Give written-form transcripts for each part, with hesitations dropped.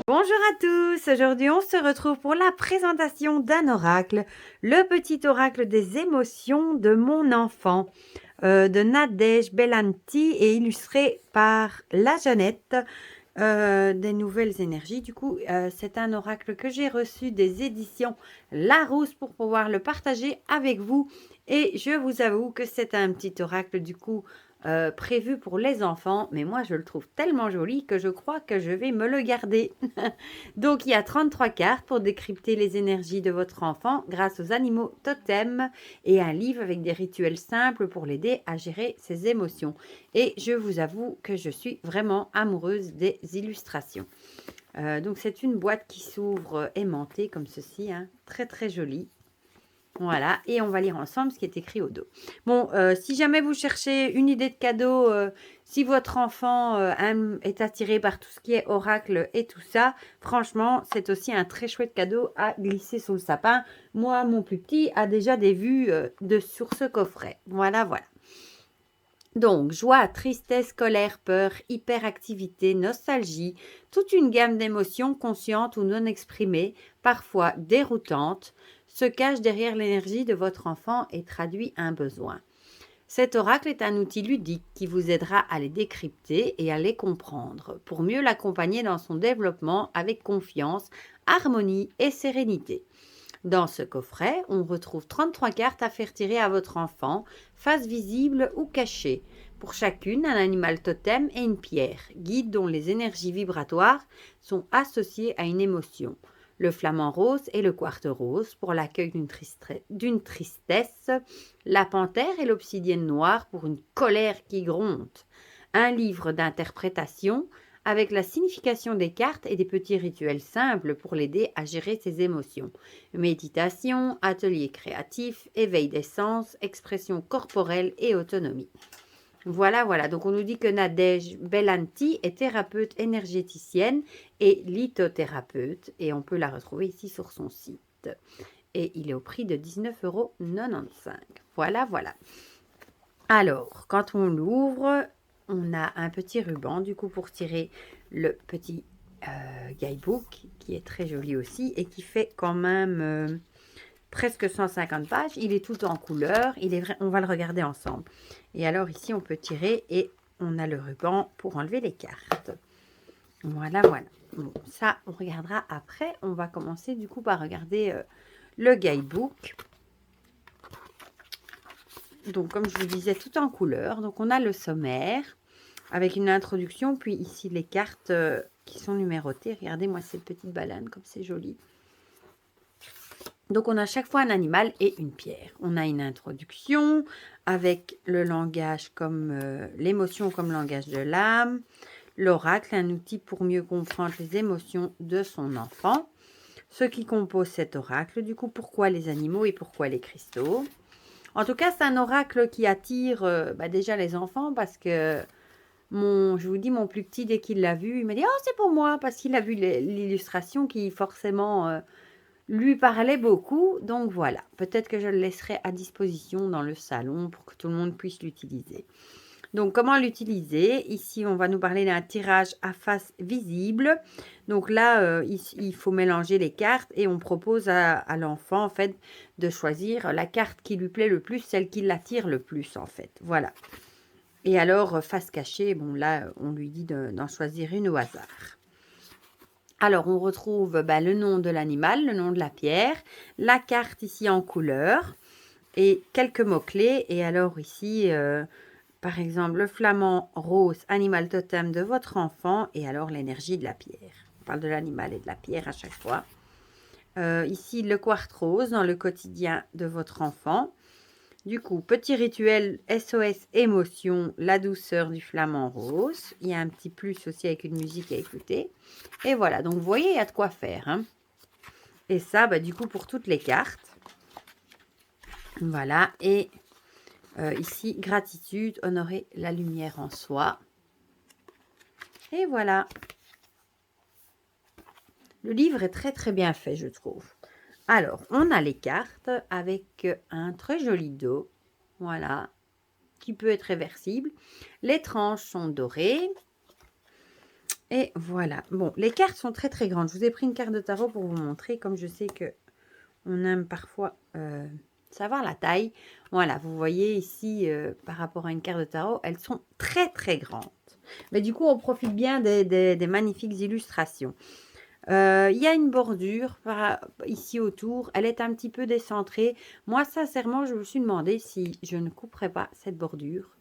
Bonjour à tous, aujourd'hui on se retrouve pour la présentation d'un oracle, le petit oracle des émotions de mon enfant, de Nadège Bellanti et illustré par la Jeannette des Nouvelles Énergies. Du coup, c'est un oracle que j'ai reçu des éditions Larousse pour pouvoir le partager avec vous. Et je vous avoue que c'est un petit oracle du coup prévu pour les enfants, mais moi je le trouve tellement joli que je crois que je vais me le garder. Donc il y a 33 cartes pour décrypter les énergies de votre enfant grâce aux animaux totems et un livre avec des rituels simples pour l'aider à gérer ses émotions. Et je vous avoue que je suis vraiment amoureuse des illustrations. Donc c'est une boîte qui s'ouvre aimantée comme ceci, hein, très très jolie. Voilà, et on va lire ensemble ce qui est écrit au dos. Bon, si jamais vous cherchez une idée de cadeau, si votre enfant est attiré par tout ce qui est oracle et tout ça, franchement, c'est aussi un très chouette cadeau à glisser sous le sapin. Moi, mon plus petit a déjà des vues sur ce coffret. Voilà, voilà. Donc, joie, tristesse, colère, peur, hyperactivité, nostalgie, toute une gamme d'émotions conscientes ou non exprimées, parfois déroutantes, se cache derrière l'énergie de votre enfant et traduit un besoin. Cet oracle est un outil ludique qui vous aidera à les décrypter et à les comprendre pour mieux l'accompagner dans son développement avec confiance, harmonie et sérénité. Dans ce coffret, on retrouve 33 cartes à faire tirer à votre enfant, face visible ou cachée. Pour chacune, un animal totem et une pierre, guide dont les énergies vibratoires sont associées à une émotion. Le flamant rose et le quartz rose pour l'accueil d'une tristesse, la panthère et l'obsidienne noire pour une colère qui gronde. Un livre d'interprétation avec la signification des cartes et des petits rituels simples pour l'aider à gérer ses émotions. Méditation, atelier créatif, éveil des sens, expression corporelle et autonomie. Voilà, voilà. Donc, on nous dit que Nadège Bellanti est thérapeute énergéticienne et lithothérapeute. Et on peut la retrouver ici sur son site. Et il est au prix de 19,95 €. Voilà, voilà. Alors, quand on l'ouvre, on a un petit ruban, du coup, pour tirer le petit guidebook, qui est très joli aussi, et qui fait quand même presque 150 pages. Il est tout en couleur, on va le regarder ensemble. Et alors, ici, on peut tirer et on a le ruban pour enlever les cartes. Voilà, voilà. Bon, ça, on regardera après. On va commencer, du coup, par regarder le guidebook. Donc, comme je vous disais, tout en couleur. Donc, on a le sommaire avec une introduction, puis ici les cartes qui sont numérotées. Regardez-moi cette petite banane, comme c'est joli. Donc, on a chaque fois un animal et une pierre. On a une introduction avec le langage comme l'émotion comme langage de l'âme. L'oracle, un outil pour mieux comprendre les émotions de son enfant. Ce qui compose cet oracle, du coup, pourquoi les animaux et pourquoi les cristaux. En tout cas, c'est un oracle qui attire déjà les enfants parce que je vous dis, mon plus petit, dès qu'il l'a vu, il m'a dit « Oh, c'est pour moi !» parce qu'il a vu l'illustration qui forcément lui parlait beaucoup. Donc voilà, peut-être que je le laisserai à disposition dans le salon pour que tout le monde puisse l'utiliser. Donc, comment l'utiliser? Ici, on va nous parler d'un tirage à face visible. Donc là, il faut mélanger les cartes et on propose à l'enfant, en fait, de choisir la carte qui lui plaît le plus, celle qui l'attire le plus, en fait. Voilà. Et alors, face cachée, bon, là, on lui dit d'en choisir une au hasard. Alors, on retrouve le nom de l'animal, le nom de la pierre, la carte ici en couleur et quelques mots-clés. Et alors ici... par exemple, le flamant rose, animal totem de votre enfant, et alors l'énergie de la pierre. On parle de l'animal et de la pierre à chaque fois. Ici, le quartz rose dans le quotidien de votre enfant. Du coup, petit rituel SOS émotion, la douceur du flamant rose. Il y a un petit plus aussi avec une musique à écouter. Et voilà, donc vous voyez, il y a de quoi faire. Hein. Et ça, du coup, pour toutes les cartes. Voilà, et... ici, gratitude, honorer la lumière en soi. Et voilà. Le livre est très très bien fait, je trouve. Alors, on a les cartes avec un très joli dos. Voilà. Qui peut être réversible. Les tranches sont dorées. Et voilà. Bon, les cartes sont très très grandes. Je vous ai pris une carte de tarot pour vous montrer, comme je sais que on aime parfois savoir la taille. Voilà, vous voyez ici, par rapport à une carte de tarot, elles sont très très grandes. Mais du coup, on profite bien des magnifiques illustrations. Il y a une bordure ici autour. Elle est un petit peu décentrée. Moi, sincèrement, je me suis demandé si je ne couperais pas cette bordure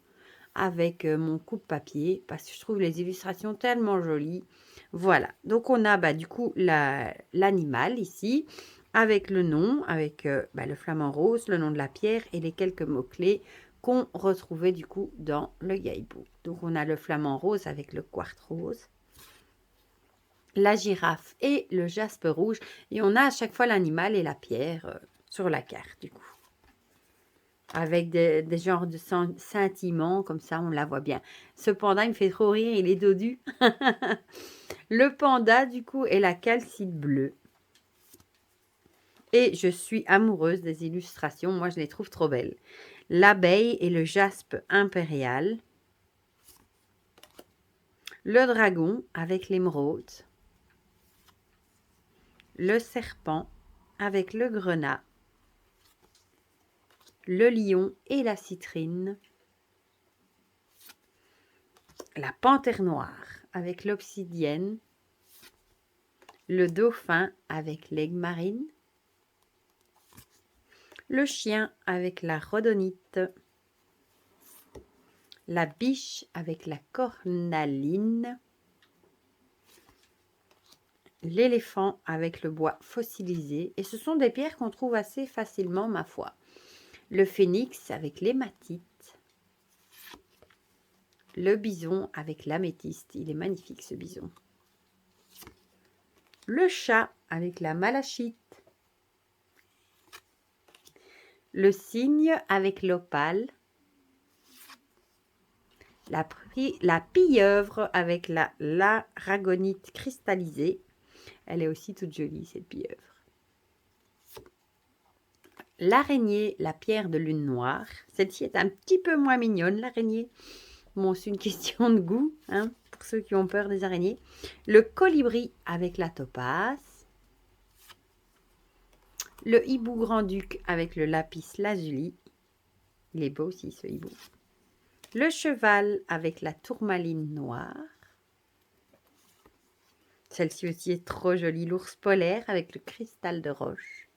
avec mon coupe-papier parce que je trouve les illustrations tellement jolies. Voilà, donc on a du coup l'animal ici avec le nom, avec le flamant rose, le nom de la pierre et les quelques mots-clés qu'on retrouvait du coup dans le guidebook. Donc on a le flamant rose avec le quartz rose, la girafe et le jaspe rouge. Et on a à chaque fois l'animal et la pierre sur la carte du coup. Avec des genres de scintillements, comme ça on la voit bien. Ce panda, il me fait trop rire, il est dodu. Le panda du coup est la calcite bleue. Et je suis amoureuse des illustrations, moi je les trouve trop belles. L'abeille et le jaspe impérial. Le dragon avec l'émeraude. Le serpent avec le grenat. Le lion et la citrine. La panthère noire avec l'obsidienne. Le dauphin avec l'aigle marine. Le chien avec la rhodonite. La biche avec la cornaline. L'éléphant avec le bois fossilisé. Et ce sont des pierres qu'on trouve assez facilement, ma foi. Le phénix avec l'hématite. Le bison avec l'améthyste. Il est magnifique ce bison. Le chat avec la malachite. Le cygne avec l'opale. La pieuvre avec la l'aragonite cristallisée. Elle est aussi toute jolie, cette pieuvre. L'araignée, la pierre de lune noire. Celle-ci est un petit peu moins mignonne, l'araignée. Bon, c'est une question de goût, hein, pour ceux qui ont peur des araignées. Le colibri avec la topaze. Le hibou grand-duc avec le lapis lazuli. Il est beau aussi, ce hibou. Le cheval avec la tourmaline noire. Celle-ci aussi est trop jolie. L'ours polaire avec le cristal de roche.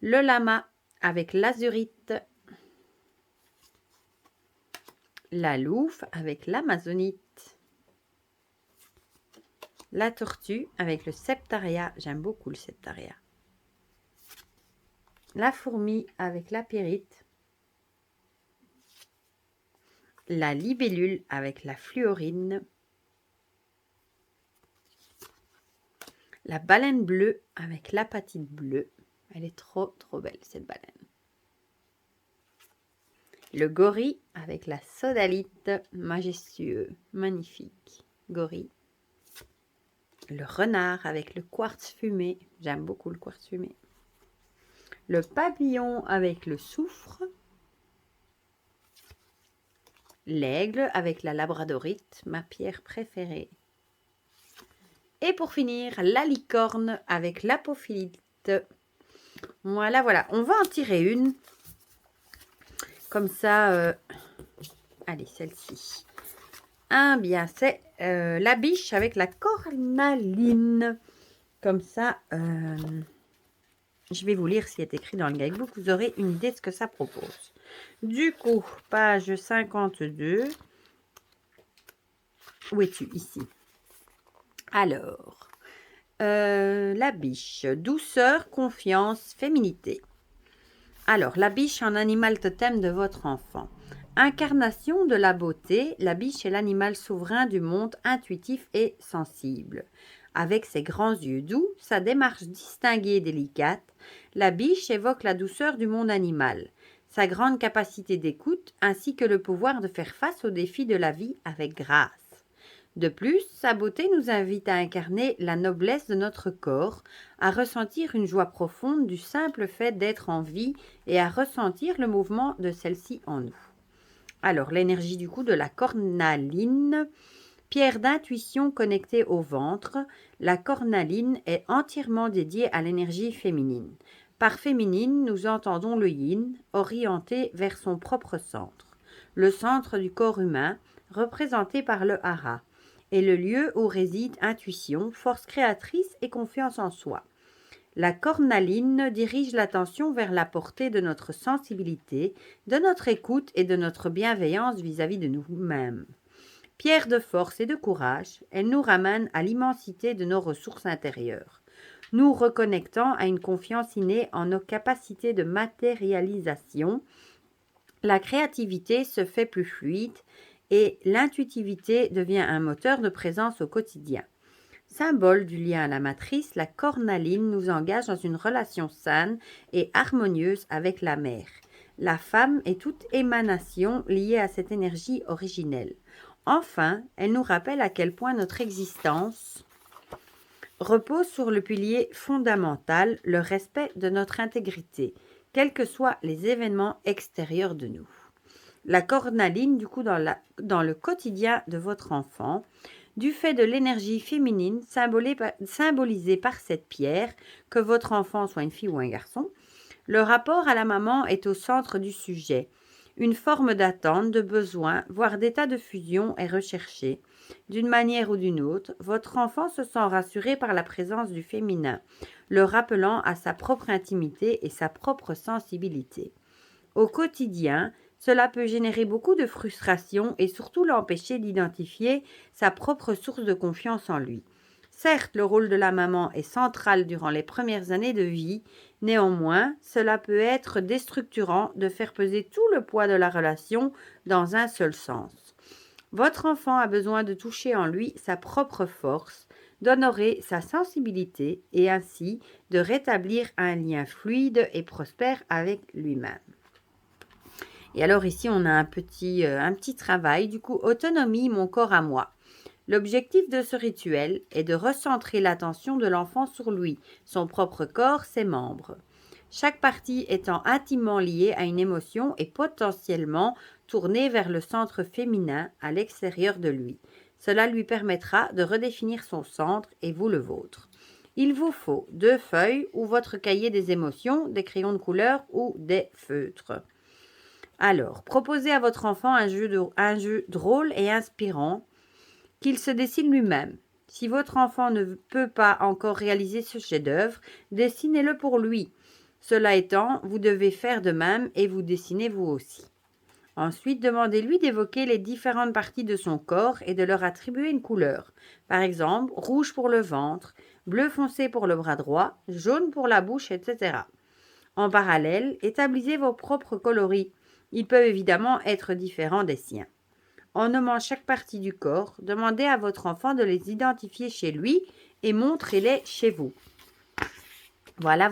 Le lama avec l'azurite. La louve avec l'amazonite. La tortue avec le septaria. J'aime beaucoup le septaria. La fourmi avec la pyrite. La libellule avec la fluorine. La baleine bleue avec l'apatite bleue. Elle est trop belle cette baleine. Le gorille avec la sodalite, majestueux, magnifique. Gorille. Le renard avec le quartz fumé. J'aime beaucoup le quartz fumé. Le papillon avec le soufre. L'aigle avec la labradorite, ma pierre préférée. Et pour finir, la licorne avec l'apophilite. Voilà. On va en tirer une. Comme ça, allez, celle-ci. Bien, c'est la biche avec la cornaline. Comme ça, je vais vous lire ce qui est écrit dans le guidebook. Vous aurez une idée de ce que ça propose. Du coup, page 52. Où es-tu? Ici. Alors, la biche. Douceur, confiance, féminité. Alors, la biche est un animal totem de votre enfant. Incarnation de la beauté, la biche est l'animal souverain du monde intuitif et sensible. Avec ses grands yeux doux, sa démarche distinguée et délicate, la biche évoque la douceur du monde animal, sa grande capacité d'écoute ainsi que le pouvoir de faire face aux défis de la vie avec grâce. De plus, sa beauté nous invite à incarner la noblesse de notre corps, à ressentir une joie profonde du simple fait d'être en vie et à ressentir le mouvement de celle-ci en nous. Alors, l'énergie du coup de la cornaline, pierre d'intuition connectée au ventre, la cornaline est entièrement dédiée à l'énergie féminine. Par féminine, nous entendons le yin, orienté vers son propre centre. Le centre du corps humain, représenté par le hara, est le lieu où réside intuition, force créatrice et confiance en soi. La cornaline dirige l'attention vers la portée de notre sensibilité, de notre écoute et de notre bienveillance vis-à-vis de nous-mêmes. Pierre de force et de courage, elle nous ramène à l'immensité de nos ressources intérieures, nous reconnectant à une confiance innée en nos capacités de matérialisation. La créativité se fait plus fluide et l'intuitivité devient un moteur de présence au quotidien. Symbole du lien à la matrice, la cornaline nous engage dans une relation saine et harmonieuse avec la mère. La femme est toute émanation liée à cette énergie originelle. Enfin, elle nous rappelle à quel point notre existence repose sur le pilier fondamental, le respect de notre intégrité, quels que soient les événements extérieurs de nous. La cornaline, du coup, dans le quotidien de votre enfant, du fait de l'énergie féminine symbolisée par cette pierre, que votre enfant soit une fille ou un garçon, le rapport à la maman est au centre du sujet. Une forme d'attente, de besoin, voire d'état de fusion est recherchée. D'une manière ou d'une autre, votre enfant se sent rassuré par la présence du féminin, le rappelant à sa propre intimité et sa propre sensibilité. Au quotidien, cela peut générer beaucoup de frustration et surtout l'empêcher d'identifier sa propre source de confiance en lui. Certes, le rôle de la maman est central durant les premières années de vie, néanmoins, cela peut être déstructurant de faire peser tout le poids de la relation dans un seul sens. Votre enfant a besoin de toucher en lui sa propre force, d'honorer sa sensibilité et ainsi de rétablir un lien fluide et prospère avec lui-même. Et alors ici, on a un petit travail, du coup, autonomie, mon corps à moi. L'objectif de ce rituel est de recentrer l'attention de l'enfant sur lui, son propre corps, ses membres. Chaque partie étant intimement liée à une émotion et potentiellement tournée vers le centre féminin à l'extérieur de lui. Cela lui permettra de redéfinir son centre et vous le vôtre. Il vous faut 2 feuilles ou votre cahier des émotions, des crayons de couleur ou des feutres. Alors, proposez à votre enfant un jeu drôle et inspirant qu'il se dessine lui-même. Si votre enfant ne peut pas encore réaliser ce chef-d'œuvre, dessinez-le pour lui. Cela étant, vous devez faire de même et vous dessinez vous aussi. Ensuite, demandez-lui d'évoquer les différentes parties de son corps et de leur attribuer une couleur. Par exemple, rouge pour le ventre, bleu foncé pour le bras droit, jaune pour la bouche, etc. En parallèle, établissez vos propres coloris. Ils peuvent évidemment être différents des siens. En nommant chaque partie du corps, demandez à votre enfant de les identifier chez lui et montrez-les chez vous. Voilà,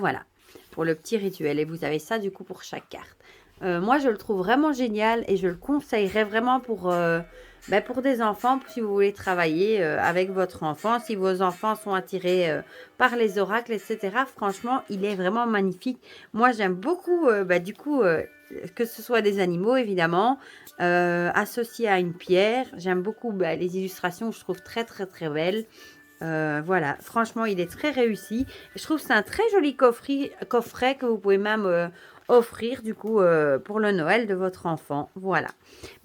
pour le petit rituel. Et vous avez ça du coup pour chaque carte. Moi, je le trouve vraiment génial et je le conseillerais vraiment pour des enfants, si vous voulez travailler avec votre enfant, si vos enfants sont attirés par les oracles, etc. Franchement, il est vraiment magnifique. Moi, j'aime beaucoup, que ce soit des animaux, évidemment, associés à une pierre. J'aime beaucoup les illustrations, je trouve très, très, très belles. Voilà, franchement, il est très réussi. Je trouve que c'est un très joli coffret que vous pouvez même offrir du coup pour le Noël de votre enfant. Voilà.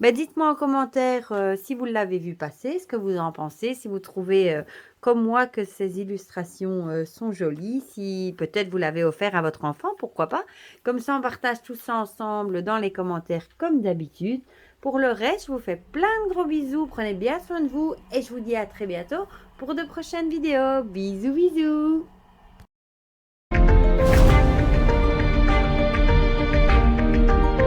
Dites-moi en commentaire si vous l'avez vu passer, ce que vous en pensez, si vous trouvez comme moi que ces illustrations sont jolies, si peut-être vous l'avez offert à votre enfant, pourquoi pas. Comme ça, on partage tout ça ensemble dans les commentaires comme d'habitude. Pour le reste, je vous fais plein de gros bisous, prenez bien soin de vous et je vous dis à très bientôt pour de prochaines vidéos. Bisous, bisous!